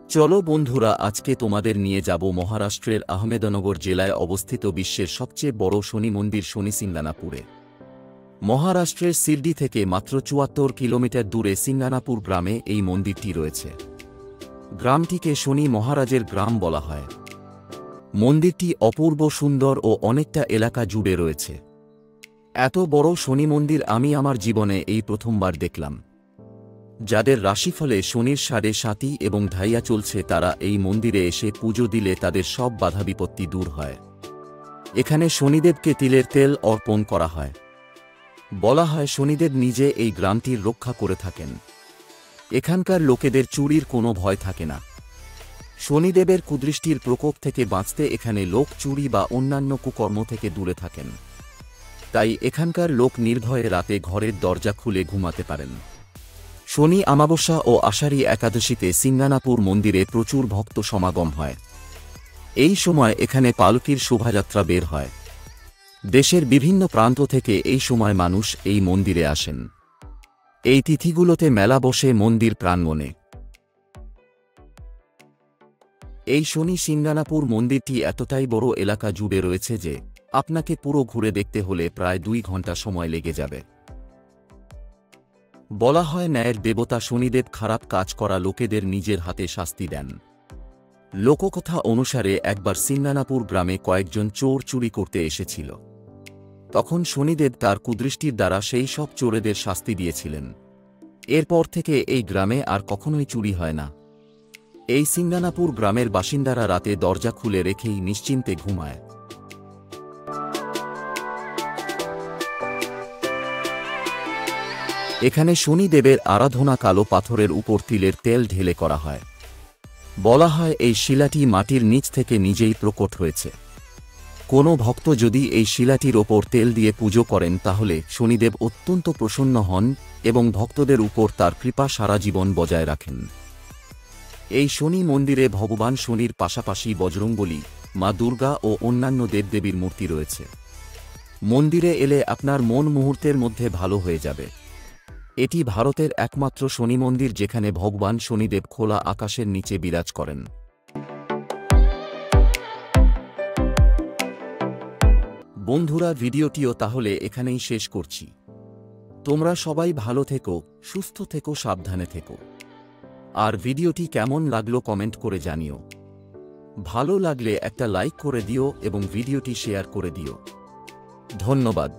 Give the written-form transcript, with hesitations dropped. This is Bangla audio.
চলো বন্ধুরা, আজকে তোমাদের নিয়ে যাব মহারাষ্ট্রের আহমেদনগর জেলায় অবস্থিত বিশ্বের সবচেয়ে বড় শনি মন্দির শনি সিংগানাপুরে। মহারাষ্ট্রের সিরডি থেকে মাত্র ৭৪ কিলোমিটার দূরে সিংগানাপুর গ্রামে এই মন্দিরটি রয়েছে। গ্রামটিকে শনি মহারাজের গ্রাম বলা হয়। মন্দিরটি অপূর্ব সুন্দর ও অনেকটা এলাকা জুড়ে রয়েছে। এত বড় শনি মন্দির আমি আমার জীবনে এই প্রথমবার দেখলাম। যাদের রাশিফলে শনির ৭.৭ এবং ঢাইয়া চলছে, তারা এই মন্দিরে এসে পুজো দিলে তাদের সব বাধা বিপত্তি দূর হয়। এখানে শনিদেবকে তিলের তেল অর্পণ করা হয়। বলা হয় শনিদেব নিজে এই গ্রামটির রক্ষা করে থাকেন। এখানকার লোকেদের চুরির কোনো ভয় থাকে না। শনিদেবের কুদৃষ্টির প্রকোপ থেকে বাঁচতে এখানে লোক চুরি বা অন্যান্য কুকর্ম থেকে দূরে থাকেন। তাই এখানকার লোক নির্ভয়ে রাতে ঘরের দরজা খুলে ঘুমাতে পারেন। শনি অমাবস্যা ও আষাঢ়ী একাদশীতে সিংগানাপুর মন্দিরে প্রচুর ভক্ত সমাগম হয়। এই সময় এখানে পালকির শোভাযাত্রা বের হয়। দেশের বিভিন্ন প্রান্ত থেকে এই সময় মানুষ এই মন্দিরে আসেন। এই তিথিগুলোতে মেলা বসে মন্দির প্রাঙ্গণে। এই শনি সিংগানাপুর মন্দিরটি এতটাই বড় এলাকা জুড়ে রয়েছে যে আপনাকে পুরো ঘুরে দেখতে হলে প্রায় ২ ঘন্টা সময় লেগে যাবে। বলা হয় ন্যায়ের দেবতা শনিদেব খারাপ কাজ করা লোকেদের নিজের হাতে শাস্তি দেন। লোককথা অনুসারে একবার সিংগানাপুর গ্রামে কয়েকজন চোর চুরি করতে এসেছিল। তখন শনিদেব তার কুদৃষ্টির দ্বারা সেই সব চোরেদের শাস্তি দিয়েছিলেন। এরপর থেকে এই গ্রামে আর কখনোই চুরি হয় না। এই সিংগানাপুর গ্রামের বাসিন্দারা রাতে দরজা খুলে রেখেই নিশ্চিন্তে ঘুমায়। এখানে শনিদেবের আরাধনা কালো পাথরের উপর তিলের তেল ঢেলে করা হয়। বলা হয় এই শিলাটি মাটির নিচ থেকে নিজেই প্রকট হয়েছে। কোনো ভক্ত যদি এই শিলাটির ওপর তেল দিয়ে পুজো করেন তাহলে শনিদেব অত্যন্ত প্রসন্ন হন এবং ভক্তদের উপর তার কৃপা সারা জীবন বজায় রাখেন। এই শনি মন্দিরে ভগবান শনির পাশাপাশি বজরংবলী, মা দুর্গা ও অন্যান্য দেবদেবীর মূর্তি রয়েছে। মন্দিরে এলে আপনার মন মুহূর্তের মধ্যে ভালো হয়ে যাবে। এটি ভারতের একমাত্র শনি মন্দির যেখানে ভগবান শনিদেব খোলা আকাশের নিচে বিরাজ করেন। বন্ধুরা, ভিডিওটিও তাহলে এখানেই শেষ করছি। তোমরা সবাই ভালো থেকো, সুস্থ থেকো, সাবধানে থেকো। আর ভিডিওটি কেমন লাগলো কমেন্ট করে জানিও। ভালো লাগলে একটা লাইক করে দিও এবং ভিডিওটি শেয়ার করে দিও। ধন্যবাদ।